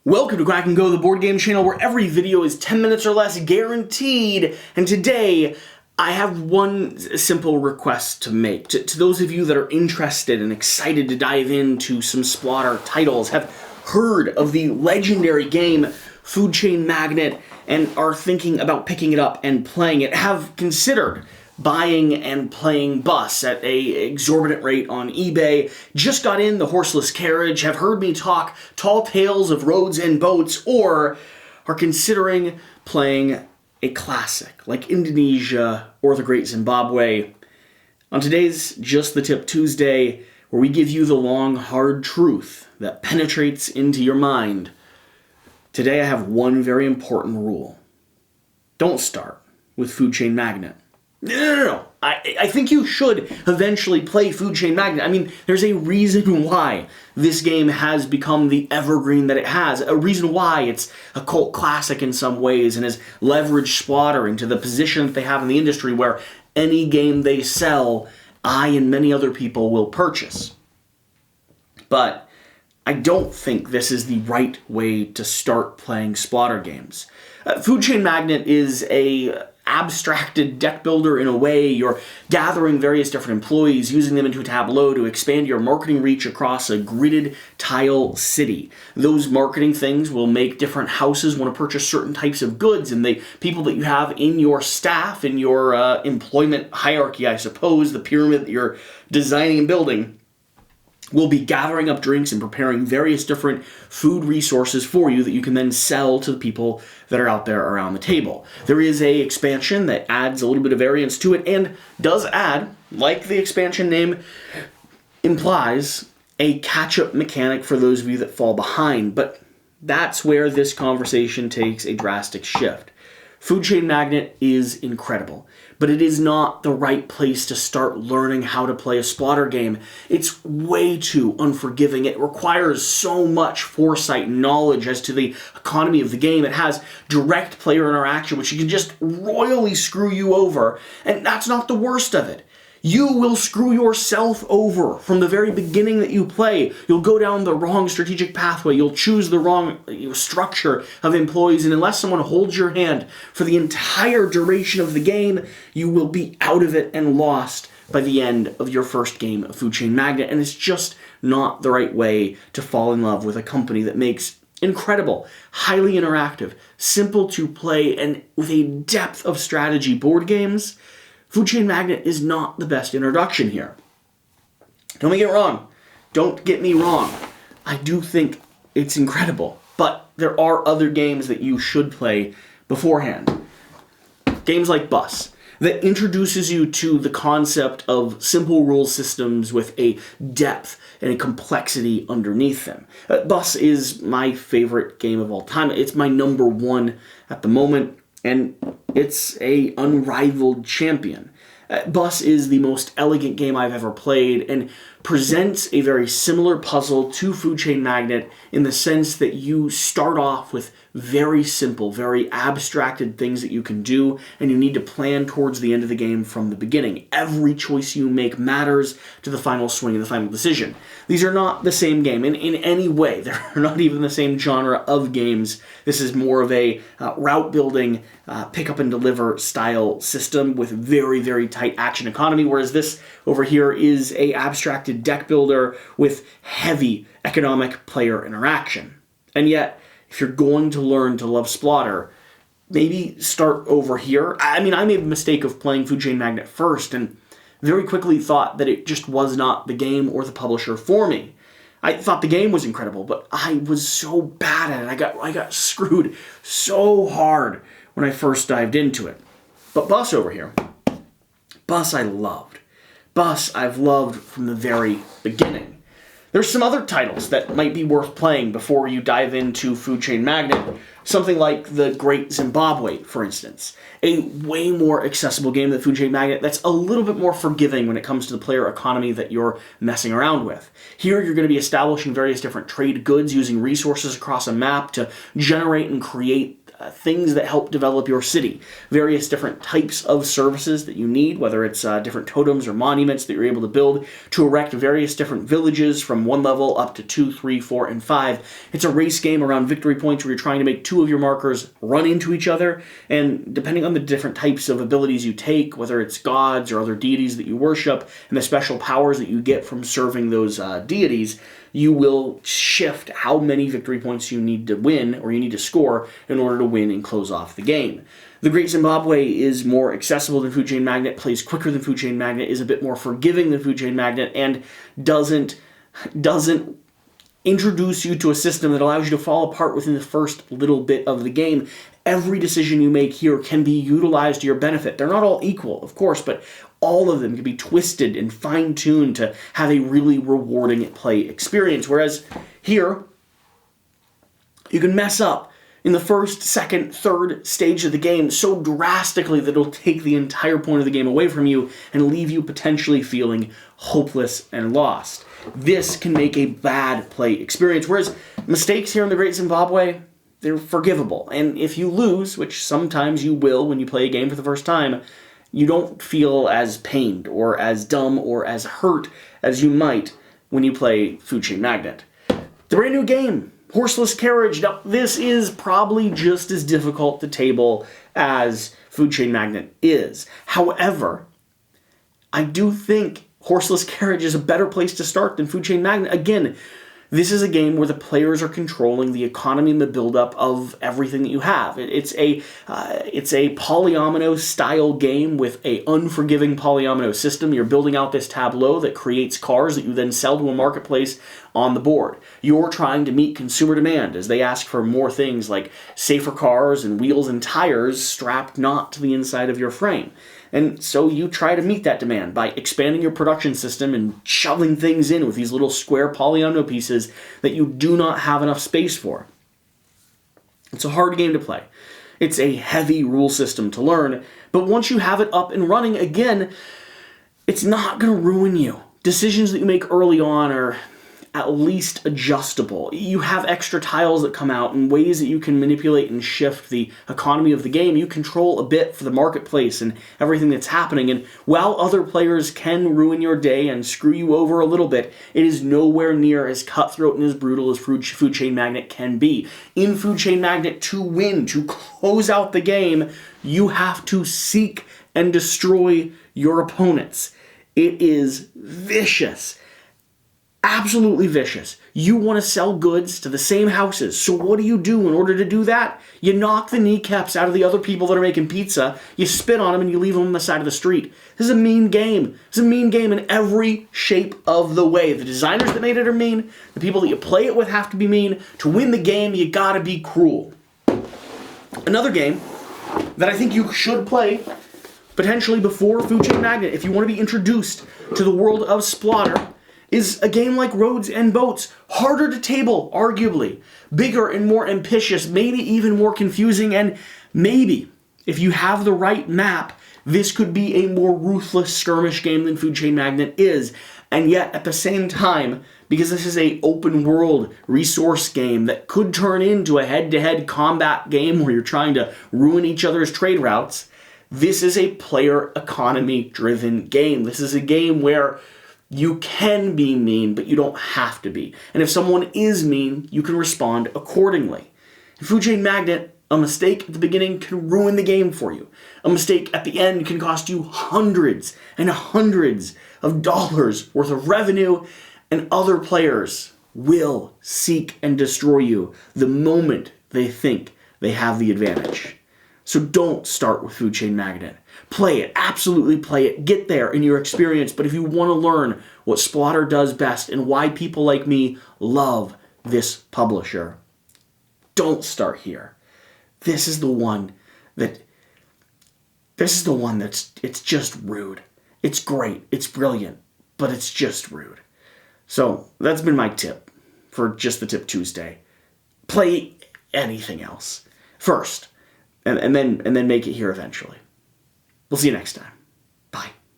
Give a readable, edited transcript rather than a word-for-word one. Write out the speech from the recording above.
Welcome to Quack&Co, the board game channel where every video is 10 minutes or less guaranteed. And today, I have one simple request to make. To those of you that are interested and excited to dive into some Splatter titles, have heard of the legendary game Chain Magnate, and are thinking about picking it up and playing it, have considered buying and playing Bus at a exorbitant rate on eBay, just got in the Horseless Carriage, have heard me talk tall tales of roads and boats, or are considering playing a classic like Indonesia or the Great Zimbabwe. On today's Just the Tip Tuesday, where we give you the long, hard truth that penetrates into your mind, today I have one very important rule. Don't start with Chain Magnate. No. I think you should eventually play Chain Magnate. I mean, there's a reason why this game has become the evergreen that it has. A reason why it's a cult classic in some ways and has leveraged Splatter into the position that they have in the industry where any game they sell, I and many other people will purchase. But I don't think this is the right way to start playing Splatter games. Chain Magnate is a abstracted deck builder in a way. You're gathering various different employees, using them into a tableau to expand your marketing reach across a gridded tile city. Those marketing things will make different houses want to purchase certain types of goods, and the people that you have in your staff, in your employment hierarchy, I suppose, the pyramid that you're designing and building, will be gathering up drinks and preparing various different food resources for you that you can then sell to the people that are out there around the table. There is a expansion that adds a little bit of variance to it and does add, like the expansion name implies, a catch-up mechanic for those of you that fall behind. But that's where this conversation takes a drastic shift. Chain Magnate is incredible, but it is not the right place to start learning how to play a Splatter game. It's way too unforgiving. It requires so much foresight and knowledge as to the economy of the game. It has direct player interaction, which can just royally screw you over, and that's not the worst of it. You will screw yourself over from the very beginning that you play. You'll go down the wrong strategic pathway. You'll choose the wrong structure of employees. And unless someone holds your hand for the entire duration of the game, you will be out of it and lost by the end of your first game of Chain Magnate. And it's just not the right way to fall in love with a company that makes incredible, highly interactive, simple to play, and with a depth of strategy board games. Chain Magnate is not the best introduction here. Don't get me wrong. I do think it's incredible, but there are other games that you should play beforehand. Games like Bus, that introduces you to the concept of simple rule systems with a depth and a complexity underneath them. Bus is my favorite game of all time. It's my number one at the moment, and it's a unrivaled champion. Bus is the most elegant game I've ever played and presents a very similar puzzle to Chain Magnate in the sense that you start off with very simple, very abstracted things that you can do, and you need to plan towards the end of the game from the beginning. Every choice you make matters to the final swing and the final decision. These are not the same game in any way. They're not even the same genre of games. This is more of a route building, pick up and deliver style system with very, very tight action economy, whereas this over here is a abstracted deck builder with heavy economic player interaction. And yet, if you're going to learn to love Splatter, maybe start over here. I mean, I made the mistake of playing Chain Magnate first and very quickly thought that it just was not the game or the publisher for me. I thought the game was incredible, but I was so bad at it. I got screwed so hard when I first dived into it. But Bus over here, Bus I loved. Bus I've loved from the very beginning. There's some other titles that might be worth playing before you dive into Chain Magnate. Something like the Great Zimbabwe, for instance. A way more accessible game than Chain Magnate that's a little bit more forgiving when it comes to the player economy that you're messing around with. Here you're going to be establishing various different trade goods using resources across a map to generate and create things that help develop your city, various different types of services that you need, whether it's different totems or monuments that you're able to build to erect various different villages from 1 level up to 2, 3, 4, and 5. It's a race game around victory points where you're trying to make 2 of your markers run into each other, and depending on the different types of abilities you take, whether it's gods or other deities that you worship, and the special powers that you get from serving those deities, you will shift how many victory points you need to win, or you need to score, in order to win and close off the game. The Great Zimbabwe is more accessible than Chain Magnate, plays quicker than Chain Magnate, is a bit more forgiving than Chain Magnate, and doesn't introduce you to a system that allows you to fall apart within the first little bit of the game. Every decision you make here can be utilized to your benefit. They're not all equal, of course, but all of them can be twisted and fine-tuned to have a really rewarding play experience. Whereas here, you can mess up in the first, second, third stage of the game so drastically that it'll take the entire point of the game away from you and leave you potentially feeling hopeless and lost. This can make a bad play experience, whereas mistakes here in the Great Zimbabwe, they're forgivable. And if you lose, which sometimes you will when you play a game for the first time, you don't feel as pained or as dumb or as hurt as you might when you play Chain Magnate. The brand new game, Horseless Carriage. Now, this is probably just as difficult to table as Chain Magnate is. However, I do think Horseless Carriage is a better place to start than Chain Magnate. Again, this is a game where the players are controlling the economy and the buildup of everything that you have. It's a polyomino style game with a unforgiving polyomino system. You're building out this tableau that creates cars that you then sell to a marketplace on the board. You're trying to meet consumer demand as they ask for more things like safer cars and wheels and tires strapped not to the inside of your frame. And so you try to meet that demand by expanding your production system and shoving things in with these little square polyomino pieces that you do not have enough space for. It's a hard game to play. It's a heavy rule system to learn, but once you have it up and running, again, it's not going to ruin you. Decisions that you make early on are at least adjustable. You have extra tiles that come out and ways that you can manipulate and shift the economy of the game. You control a bit for the marketplace and everything that's happening, and while other players can ruin your day and screw you over a little bit, it is nowhere near as cutthroat and as brutal as Chain Magnate can be. In Chain Magnate, to win, to close out the game, you have to seek and destroy your opponents. It is vicious. Absolutely vicious. You want to sell goods to the same houses. So what do you do in order to do that? You knock the kneecaps out of the other people that are making pizza, you spit on them, and you leave them on the side of the street. This is a mean game. It's a mean game in every shape of the way. The designers that made it are mean. The people that you play it with have to be mean. To win the game, you gotta be cruel. Another game that I think you should play, potentially before Chain Magnate, if you want to be introduced to the world of Splatter, is a game like Roads and Boats. Harder to table, arguably. Bigger and more ambitious, maybe even more confusing, and maybe, if you have the right map, this could be a more ruthless skirmish game than Chain Magnate is. And yet, at the same time, because this is an open world resource game that could turn into a head-to-head combat game where you're trying to ruin each other's trade routes, this is a player economy-driven game. This is a game where you can be mean, but you don't have to be. And if someone is mean, you can respond accordingly. In Chain Magnate, a mistake at the beginning can ruin the game for you. A mistake at the end can cost you hundreds and hundreds of dollars worth of revenue, and other players will seek and destroy you the moment they think they have the advantage. So don't start with Chain Magnate. Play it, absolutely play it, get there in your experience, but if you want to learn what Splatter does best and why people like me love this publisher, don't start here. This is the one that's it's just rude. It's great, it's brilliant, but it's just rude. So that's been my tip for Just the Tip Tuesday. Play anything else first, and then make it here eventually. We'll see you next time.